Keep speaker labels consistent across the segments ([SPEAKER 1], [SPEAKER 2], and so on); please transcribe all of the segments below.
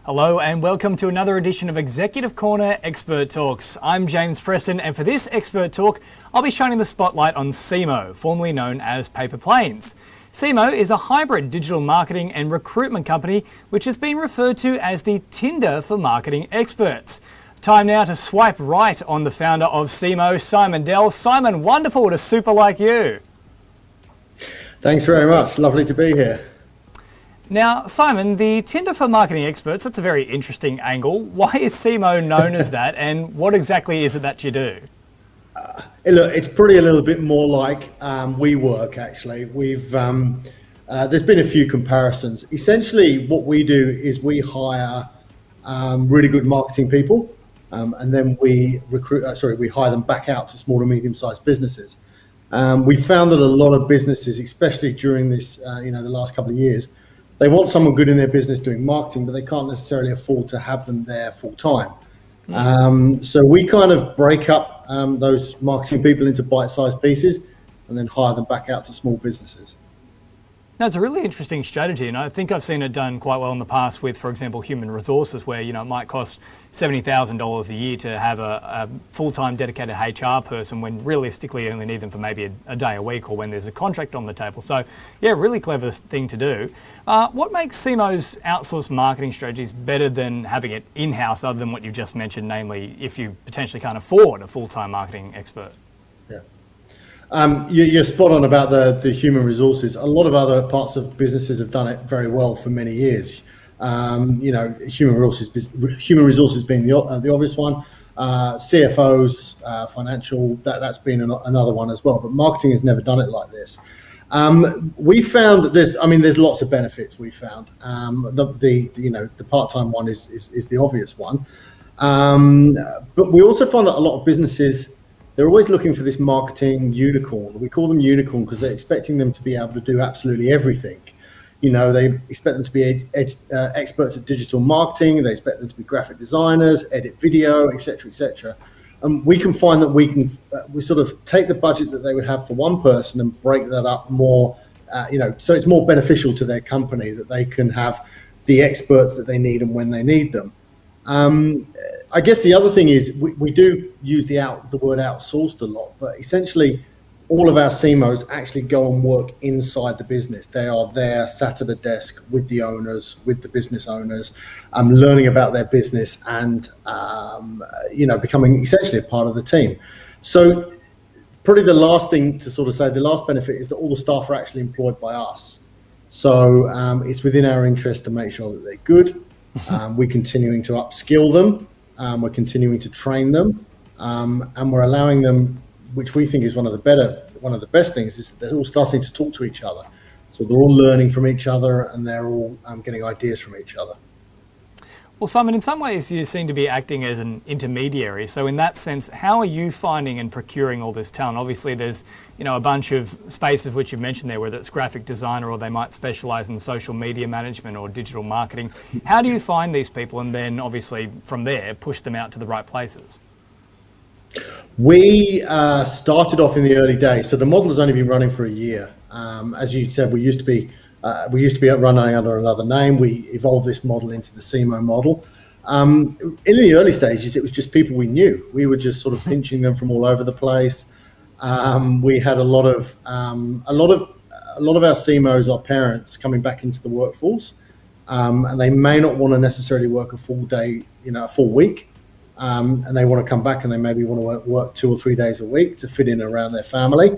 [SPEAKER 1] Hello and welcome to another edition of Executive Corner Expert Talks. I'm James Preston, and for this Expert Talk, I'll be shining the spotlight on Cemoh, formerly known as Paper Planes. Cemoh is a hybrid digital marketing and recruitment company which has been referred to as the Tinder for marketing experts. Time now to swipe right on the founder of Cemoh, Simon Dell. Simon, wonderful to super like you.
[SPEAKER 2] Thanks very much. Lovely to be here.
[SPEAKER 1] Now, Simon, the Tinder for marketing experts, that's a very interesting angle. Why is Cemoh known as that, and what exactly is it that you do?
[SPEAKER 2] Look, it's pretty a little bit more like WeWork, actually. There's been a few comparisons. Essentially, what we do is we hire really good marketing people, and then we hire them back out to small and medium-sized businesses. We found that a lot of businesses, especially during this, the last couple of years, they want someone good in their business doing marketing, but they can't necessarily afford to have them there full time. So we kind of break up those marketing people into bite-sized pieces and then hire them back out to small businesses.
[SPEAKER 1] Now, it's a really interesting strategy, and I think I've seen it done quite well in the past with, for example, human resources, where it might cost $70,000 a year to have a full-time dedicated HR person when realistically you only need them for maybe a day a week or when there's a contract on the table. So, yeah, really clever thing to do. What makes Cemoh's outsourced marketing strategies better than having it in-house, other than what you've just mentioned, namely if you potentially can't afford a full-time marketing expert?
[SPEAKER 2] You're spot on about the human resources. A lot of other parts of businesses have done it very well for many years. Human resources being the obvious one. CFOs, financial, that's been another one as well. But marketing has never done it like this. We found there's lots of benefits. We found the part-time one is the obvious one, but we also find that a lot of businesses, they're always looking for this marketing unicorn. We call them unicorn because they're expecting them to be able to do absolutely everything. They expect them to be experts at digital marketing. They expect them to be graphic designers, edit video, etc., etc. And we can find that we sort of take the budget that they would have for one person and break that up more, so it's more beneficial to their company that they can have the experts that they need and when they need them. I guess the other thing is we do use the word outsourced a lot, but essentially all of our Cemohs actually go and work inside the business. They are there, sat at a desk with the owners, with the business owners, learning about their business and, becoming essentially a part of the team. So probably the last thing to sort of say, the last benefit is that all the staff are actually employed by us. So it's within our interest to make sure that they're good. We're continuing to upskill them. We're continuing to train them, and we're allowing them, which we think is one of the best things, is that they're all starting to talk to each other. So they're all learning from each other, and they're all getting ideas from each other.
[SPEAKER 1] Well, Simon, in some ways you seem to be acting as an intermediary. So in that sense, how are you finding and procuring all this talent? Obviously, there's a bunch of spaces which you've mentioned there, whether it's graphic designer or they might specialise in social media management or digital marketing. How do you find these people and then obviously from there push them out to the right places?
[SPEAKER 2] We started off in the early days. So the model has only been running for a year. As you said, we used to be running under another name. We evolved this model into the Cemoh model. In the early stages, it was just people we knew. We were just sort of pinching them from all over the place. We had a lot of our Cemohs are parents coming back into the workforce, and they may not want to necessarily work a full day, a full week, and they want to come back and they maybe want to work 2 or 3 days a week to fit in around their family.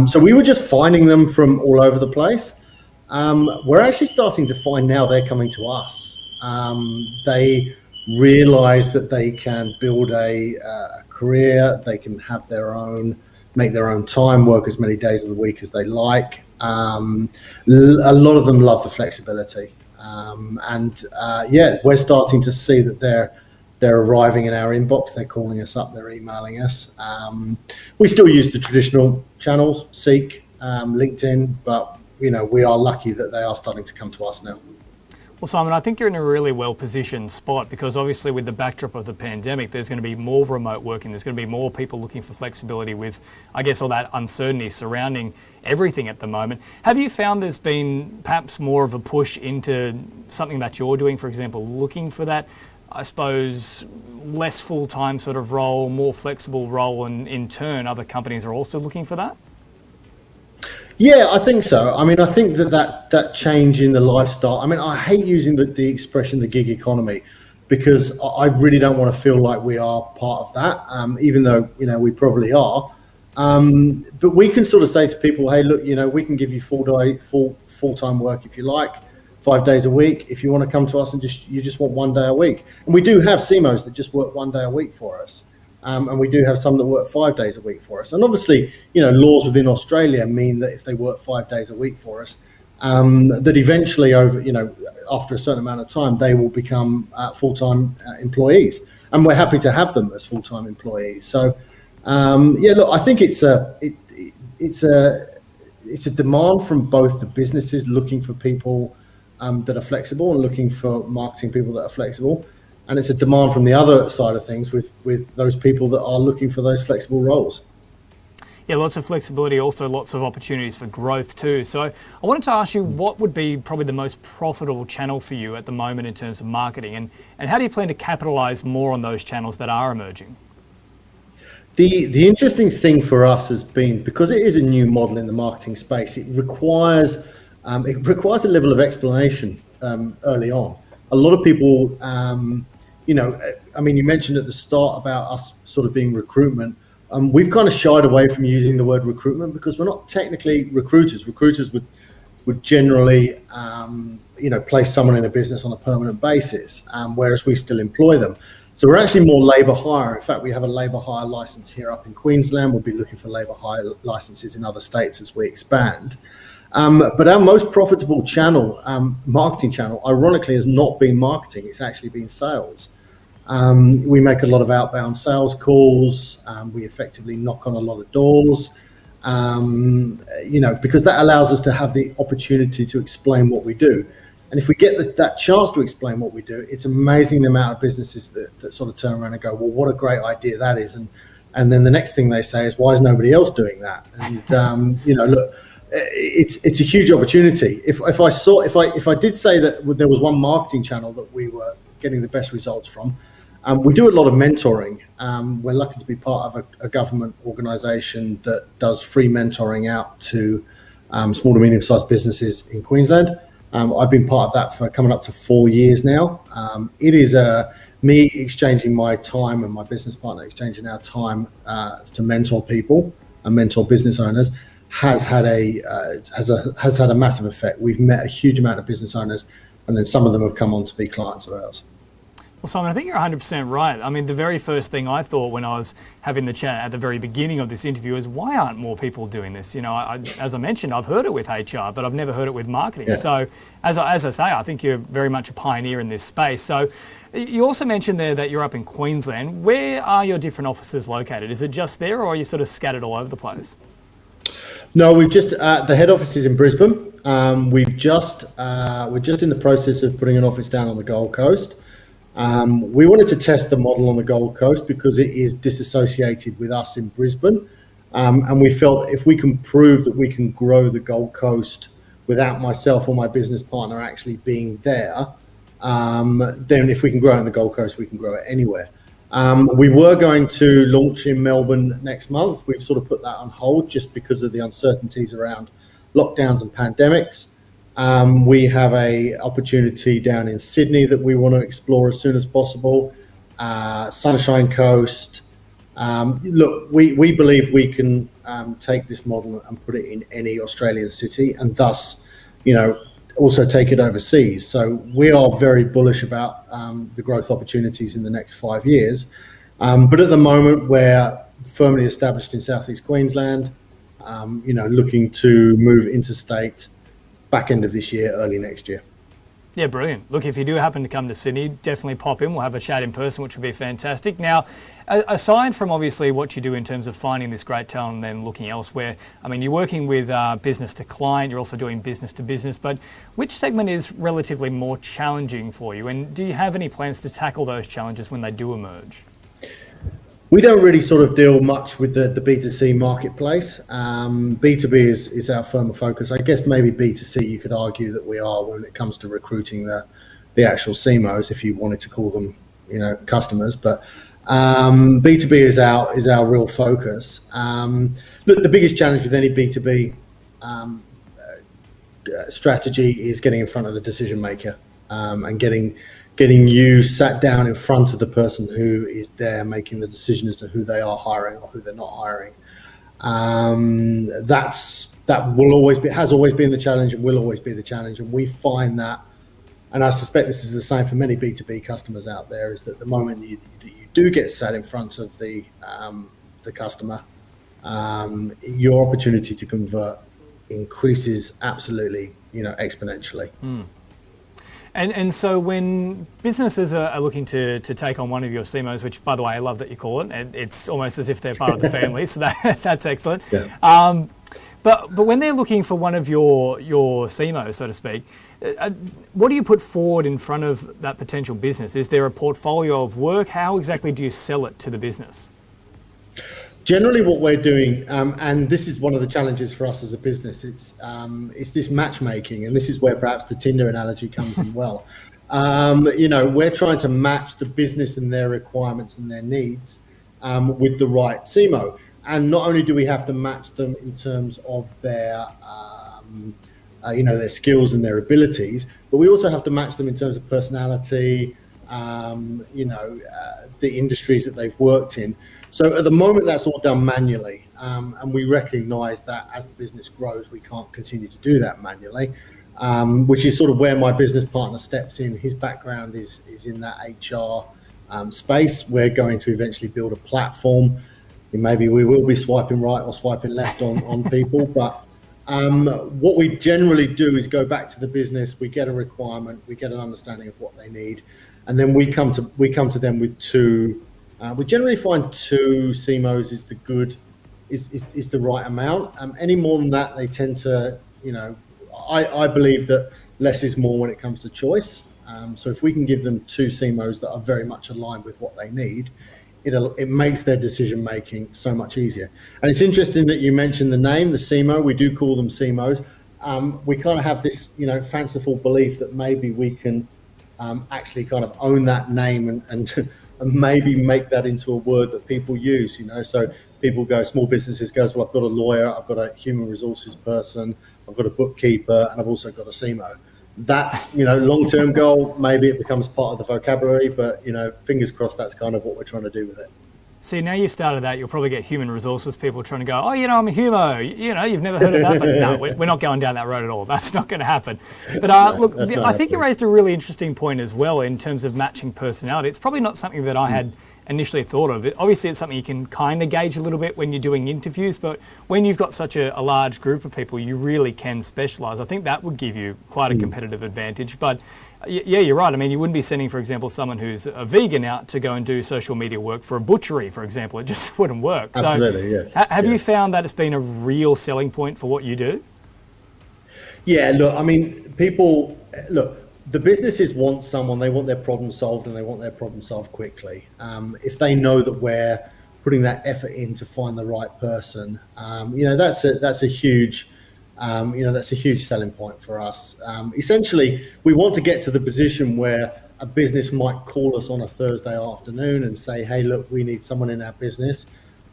[SPEAKER 2] So we were just finding them from all over the place. We're actually starting to find now they're coming to us. They realize that they can build a career, they can have make their own time, work as many days of the week as they like. A lot of them love the flexibility. We're starting to see that they're arriving in our inbox, they're calling us up, they're emailing us. We still use the traditional channels, Seek, LinkedIn, but we are lucky that they are starting to come to us now.
[SPEAKER 1] Well, Simon, I think you're in a really well-positioned spot because obviously with the backdrop of the pandemic, there's going to be more remote working. There's going to be more people looking for flexibility with, I guess, all that uncertainty surrounding everything at the moment. Have you found there's been perhaps more of a push into something that you're doing, for example, looking for that, I suppose, less full-time sort of role, more flexible role, and in turn, other companies are also looking for that?
[SPEAKER 2] Yeah, I think so. I mean, I think that change in the lifestyle. I mean, I hate using the expression the gig economy because I really don't want to feel like we are part of that, even though we probably are. But we can sort of say to people, hey, look, we can give you full-time work if you like, 5 days a week. If you want to come to us and you just want 1 day a week, and we do have CMOs that just work 1 day a week for us. And we do have some that work 5 days a week for us. And obviously, laws within Australia mean that if they work 5 days a week for us, that eventually after a certain amount of time, they will become full-time employees. And we're happy to have them as full-time employees. So, look, I think it's a demand from both the businesses looking for people that are flexible and looking for marketing people that are flexible. And it's a demand from the other side of things with those people that are looking for those flexible roles.
[SPEAKER 1] Yeah, lots of flexibility, also lots of opportunities for growth too. So I wanted to ask you, what would be probably the most profitable channel for you at the moment in terms of marketing? And how do you plan to capitalize more on those channels that are emerging?
[SPEAKER 2] The interesting thing for us has been, because it is a new model in the marketing space, it requires a level of explanation early on. A lot of people, you mentioned at the start about us sort of being recruitment. We've kind of shied away from using the word recruitment because we're not technically recruiters. Recruiters would generally, place someone in a business on a permanent basis, whereas we still employ them. So we're actually more labour hire. In fact, we have a labour hire license here up in Queensland. We'll be looking for labour hire licenses in other states as we expand. But our most profitable channel, marketing channel, ironically, has not been marketing. It's actually been sales. We make a lot of outbound sales calls. We effectively knock on a lot of doors, because that allows us to have the opportunity to explain what we do. And if we get that chance to explain what we do, it's amazing the amount of businesses that sort of turn around and go, well, what a great idea that is. And then the next thing they say is, why is nobody else doing that? And, look, it's a huge opportunity. If I did say that there was one marketing channel that we were getting the best results from, we do a lot of mentoring. We're lucky to be part of a government organisation that does free mentoring out to small to medium-sized businesses in Queensland. I've been part of that for coming up to 4 years now. It is me exchanging my time and my business partner exchanging our time to mentor people and mentor business owners has had a massive effect. We've met a huge amount of business owners, and then some of them have come on to be clients of ours.
[SPEAKER 1] Well, Simon, I think you're 100% right. I mean, the very first thing I thought when I was having the chat at the very beginning of this interview is, why aren't more people doing this? As I mentioned, I've heard it with HR, but I've never heard it with marketing. Yeah. So as I say, I think you're very much a pioneer in this space. So you also mentioned there that you're up in Queensland. Where are your different offices located? Is it just there, or are you sort of scattered all over the place?
[SPEAKER 2] No, we've just the head office is in Brisbane. We're just in the process of putting an office down on the Gold Coast. We wanted to test the model on the Gold Coast because it is disassociated with us in Brisbane. And we felt if we can prove that we can grow the Gold Coast without myself or my business partner actually being there, then if we can grow it on the Gold Coast, we can grow it anywhere. We were going to launch in Melbourne next month. We've sort of put that on hold just because of the uncertainties around lockdowns and pandemics. We have a opportunity down in Sydney that we want to explore as soon as possible. Sunshine Coast. Look, we believe we can take this model and put it in any Australian city, and thus, also take it overseas. So we are very bullish about the growth opportunities in the next 5 years. But at the moment, we're firmly established in Southeast Queensland, looking to move interstate back end of this year, early next year.
[SPEAKER 1] Yeah, brilliant. Look, if you do happen to come to Sydney, definitely pop in. We'll have a chat in person, which would be fantastic. Now, aside from obviously what you do in terms of finding this great talent and then looking elsewhere, I mean, you're working with business to client, you're also doing business to business, but which segment is relatively more challenging for you? And do you have any plans to tackle those challenges when they do emerge?
[SPEAKER 2] We don't really sort of deal much with the B2C marketplace. B2B is our firm of focus. I guess maybe B2C, you could argue that we are when it comes to recruiting the actual CMOs, if you wanted to call them, customers. But B2B is our real focus. Look, the biggest challenge with any B2B strategy is getting in front of the decision maker and getting you sat down in front of the person who is there making the decision as to who they are hiring or who they're not hiring. That will always be, has always been the challenge and will always be the challenge. And we find that, and I suspect this is the same for many B2B customers out there, is that the moment that you do get sat in front of the customer, your opportunity to convert increases absolutely, exponentially.
[SPEAKER 1] And so when businesses are looking to take on one of your CMOs, which, by the way, I love that you call it, it's almost as if they're part of the family, so that's excellent. Yeah. But when they're looking for one of your CMOs, so to speak, what do you put forward in front of that potential business? Is there a portfolio of work? How exactly do you sell it to the business?
[SPEAKER 2] Generally what we're doing, and this is one of the challenges for us as a business, it's this matchmaking, and this is where perhaps the Tinder analogy comes in well. We're trying to match the business and their requirements and their needs with the right CMO. And not only do we have to match them in terms of their skills and their abilities, but we also have to match them in terms of personality, the industries that they've worked in. So at the moment, that's all done manually, and we recognise that as the business grows, we can't continue to do that manually, which is sort of where my business partner steps in. His background is in that HR space. We're going to eventually build a platform. Maybe we will be swiping right or swiping left on people, but what we generally do is go back to the business. We get a requirement, we get an understanding of what they need, and then we come to them with two. We generally find two CMOs is the right amount. Any more than that, they tend to, I believe that less is more when it comes to choice. So if we can give them two CMOs that are very much aligned with what they need, it makes their decision making so much easier. And it's interesting that you mentioned the name, the CMO. We do call them CMOs. We kind of have this, fanciful belief that maybe we can actually kind of own that name and maybe make that into a word that people use, So people go, small businesses goes, well, I've got a lawyer, I've got a human resources person, I've got a bookkeeper, and I've also got a CMO. That's, long-term goal. Maybe it becomes part of the vocabulary, but, fingers crossed, that's kind of what we're trying to do with it.
[SPEAKER 1] See, now you started that, you'll probably get human resources people trying to go, I'm a humo. You've never heard of that, but no, we're not going down that road at all. That's not going to happen. But look, I think you raised a really interesting point as well in terms of matching personality. It's probably not something that I had initially thought of. Obviously, it's something you can kind of gauge a little bit when you're doing interviews, but when you've got such a large group of people, you really can specialise. I think that would give you quite a competitive advantage. But yeah, you're right. I mean, you wouldn't be sending, for example, someone who's a vegan out to go and do social media work for a butchery, for example. It just wouldn't work.
[SPEAKER 2] Absolutely,
[SPEAKER 1] so,
[SPEAKER 2] yes.
[SPEAKER 1] Have you found that it's been a real selling point for what you do?
[SPEAKER 2] Yeah, look, I mean, the businesses want someone, they want their problem solved, and they want their problem solved quickly. If they know that we're putting that effort in to find the right person, that's a huge selling point for us. Essentially, we want to get to the position where a business might call us on a Thursday afternoon and say, hey, look, we need someone in our business,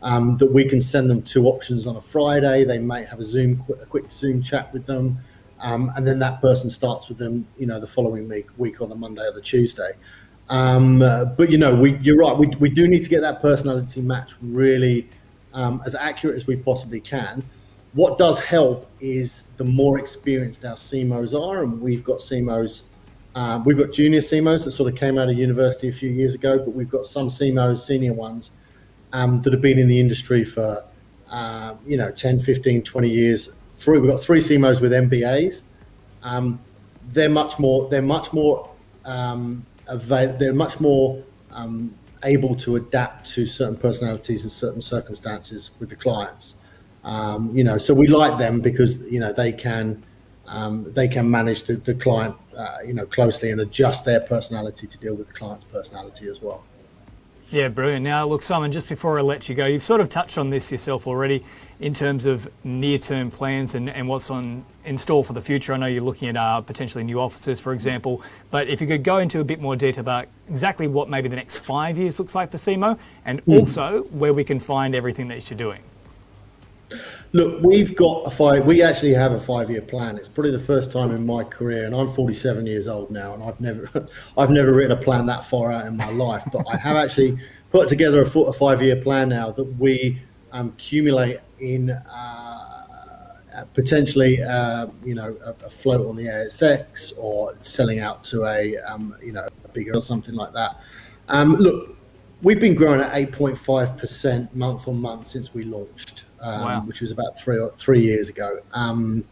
[SPEAKER 2] that we can send them two options on a Friday. They might have a quick Zoom chat with them. And then that person starts with them, the following week on the Monday or the Tuesday. But you're right. We do need to get that personality match really as accurate as we possibly can. What does help is the more experienced our CMOs are, and we've got CMOs. We've got junior CMOs that sort of came out of university a few years ago, but we've got some CMOs, senior ones, that have been in the industry for 10, 15, 20 years. We've got three CMOs with MBAs. they're much more able to adapt to certain personalities and certain circumstances with the clients. So we like them because they can manage the client closely and adjust their personality to deal with the client's personality as well.
[SPEAKER 1] Yeah, brilliant. Now, look, Simon, just before I let you go, you've sort of touched on this yourself already in terms of near-term plans and what's in store for the future. I know you're looking at potentially new offices, for example, but if you could go into a bit more detail about exactly what maybe the next 5 years looks like for Cemoh, and also where we can find everything that you're doing.
[SPEAKER 2] Look, we actually have a 5-year plan. It's probably the first time in my career, and I'm 47 years old now, and I've never written a plan that far out in my life. But I have actually put together a 5-year plan now that we accumulate in potentially a float on the ASX or selling out to a bigger or something like that. Look, we've been growing at 8.5% month on month since we launched.
[SPEAKER 1] Wow.
[SPEAKER 2] Which was about 3 years ago. In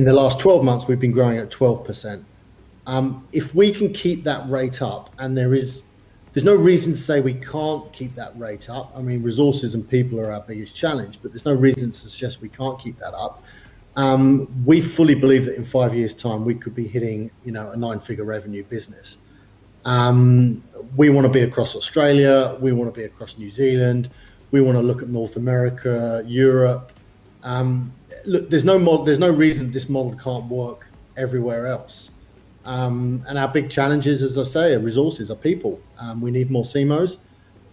[SPEAKER 2] the last 12 months, we've been growing at 12%. If we can keep that rate up, and there's no reason to say we can't keep that rate up. I mean, resources and people are our biggest challenge, but there's no reason to suggest we can't keep that up. We fully believe that in 5 years' time, we could be hitting, a 9-figure revenue business. We want to be across Australia. We want to be across New Zealand. We want to look at North America, Europe. Look, there's no reason this model can't work everywhere else. And our big challenges, as I say, are resources, are people. We need more Cemohs.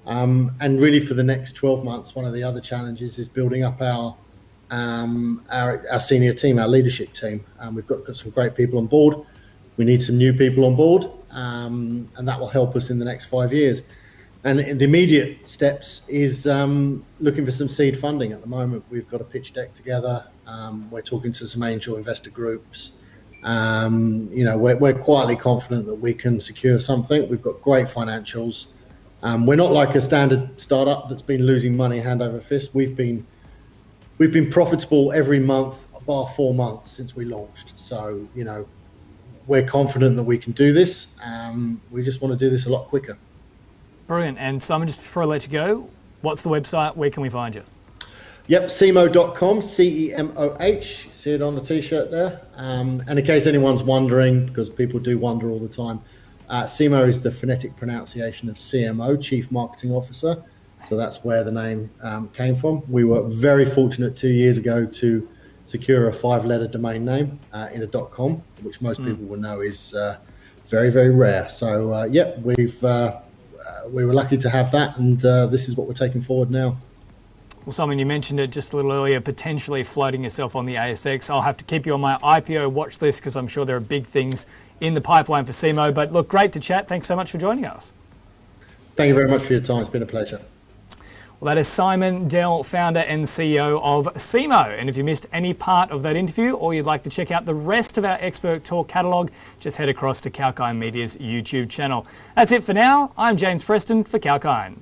[SPEAKER 2] And really for the next 12 months, one of the other challenges is building up our senior team, our leadership team. We've got some great people on board. We need some new people on board, and that will help us in the next 5 years. And the immediate steps is looking for some seed funding. At the moment, we've got a pitch deck together. We're talking to some angel investor groups. We're quietly confident that we can secure something. We've got great financials. We're not like a standard startup that's been losing money hand over fist. We've been profitable every month, bar 4 months since we launched. So, we're confident that we can do this. We just want to do this a lot quicker.
[SPEAKER 1] Brilliant. And Simon, just before I let you go, what's the website? Where can we find you?
[SPEAKER 2] Yep, cemoh.com, CEMOH. See it on the T-shirt there. And in case anyone's wondering, because people do wonder all the time, Cemoh is the phonetic pronunciation of CMO, Chief Marketing Officer. So that's where the name came from. We were very fortunate 2 years ago to secure a 5-letter domain name in a .com, which most people will know is very, very rare. So, we were lucky to have that, and this is what we're taking forward now.
[SPEAKER 1] Well, Simon, you mentioned it just a little earlier, potentially floating yourself on the ASX. I'll have to keep you on my IPO watch list because I'm sure there are big things in the pipeline for Cemoh. But look, great to chat. Thanks so much for joining us.
[SPEAKER 2] Thank you very much for your time. It's been a pleasure.
[SPEAKER 1] Well, that is Simon Dell, founder and CEO of Cemoh. And if you missed any part of that interview or you'd like to check out the rest of our Expert Talk catalogue, just head across to 𝐊𝐴𝐚 Media's YouTube channel. That's it for now. I'm James Preston for 𝐊𝐴𝐚.